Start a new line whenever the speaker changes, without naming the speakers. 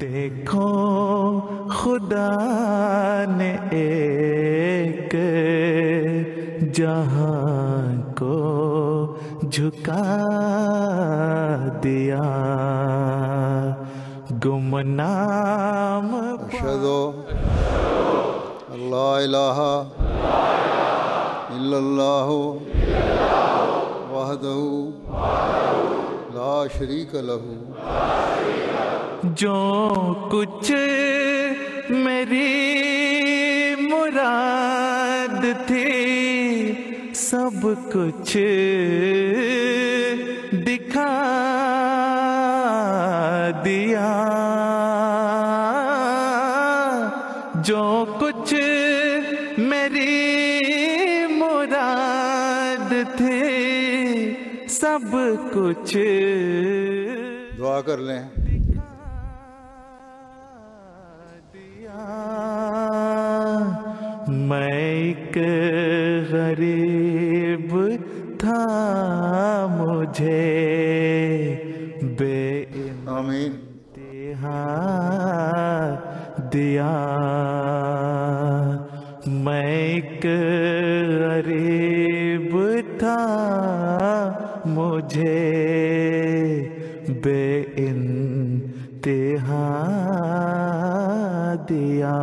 देखो खुदा ने एक जहां को झुका दिया, गुमनाम
अशहदु अल्ला इलाहा इल्लल्लाहु वहदहु ला शरीक लहू।
जो कुछ मेरी मुराद थी सब कुछ दिखा दिया, जो कुछ मेरी मुराद थी सब कुछ।
दुआ कर लें।
मैं एक गरीब था, मुझे बेइंतहा दिया। मैं एक गरीब था, मुझे बेइंतहा दिया।